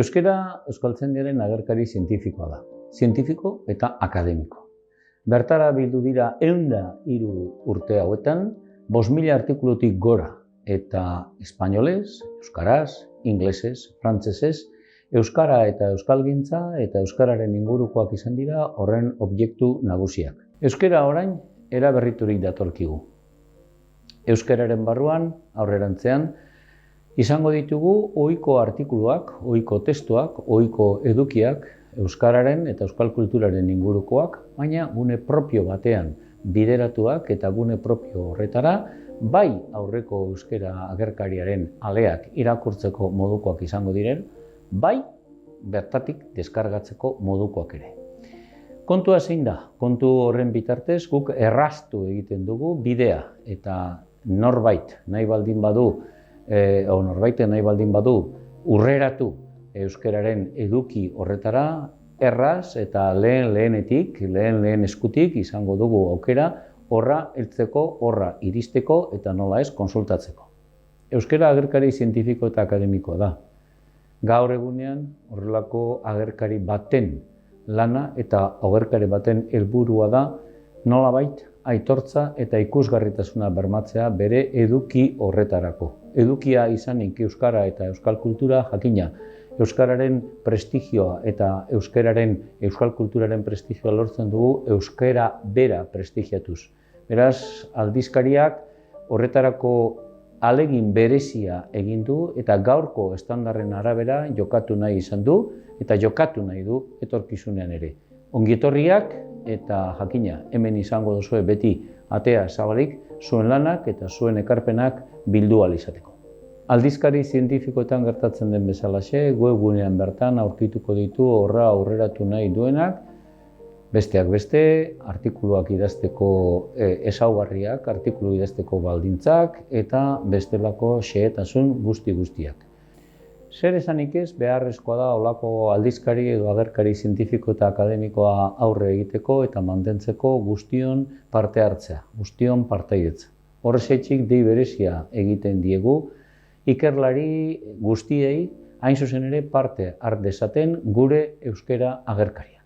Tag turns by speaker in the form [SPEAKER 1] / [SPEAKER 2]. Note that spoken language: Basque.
[SPEAKER 1] Euskara euskaltzaindiaren agerkari zientifikoa da. Zientifiko eta akademiko. Bertara bildu dira 103 urte hauetan, 5.000 artikulutik gora eta espainolez, euskaraz, inglesez, frantsesez, euskara eta euskalgintza eta euskararen ingurukoak izan dira horren objektu nagusiak. Euskara orain eraberriturik datorkigu. Euskararen barruan, aurrerantzean, izango ditugu ohiko artikuluak, ohiko testuak, ohiko edukiak, euskararen eta euskal kulturaren ingurukoak, baina gune propio batean bideratuak eta gune propio horretara, bai aurreko euskara agerkariaren aleak irakurtzeko modukoak izango diren, bai bertatik deskargatzeko modukoak ere. Kontua zein da? Kontu horren bitartez guk erraztu egiten dugu bidea eta norbait nahi baldin badu urreratu euskararen eduki horretara, erraz eta lehen eskutik izango dugu aukera horra heltzeko, horra iristeko eta nola ez konsultatzeko. Euskara agerkari zientifiko eta akademikoa da. Gaur egunean horrelako agerkari baten lana eta agerkari baten helburua da nolabait aitortza eta ikusgarritasuna bermatzea bere eduki horretarako. Edukia izanik euskara eta euskal kultura jakina, euskararen prestigioa eta euskal kulturaren prestigioa lortzen dugu euskara bera prestigiatuz. Beraz, aldizkariak horretarako alegin berezia egin du eta gaurko estandarren arabera jokatu nahi izan du eta jokatu nahi du etorkizunean ere. Ongietorriak eta jakina, hemen izango duzue beti atea zabalik, zuen lanak eta zuen ekarpenak bildu ahal izateko. Aldizkari zientifikoetan gertatzen den bezalaxe, webgunean bertan aurkituko ditu horra aurreratu nahi duenak, besteak beste, artikuluak idazteko ezaugarriak, artikulu idazteko baldintzak eta bestelako xehetasun guztiak. Zer esanik ez, beharrezkoa da olako aldizkari edo agerkari zientifiko eta akademikoa aurre egiteko eta mantentzeko guztion parte hartzea, guztion partaidetza. Horrexetik dei berezia egiten diegu, ikerlari guztiei hain zuzen ere parte har dezaten gure euskara agerkaria.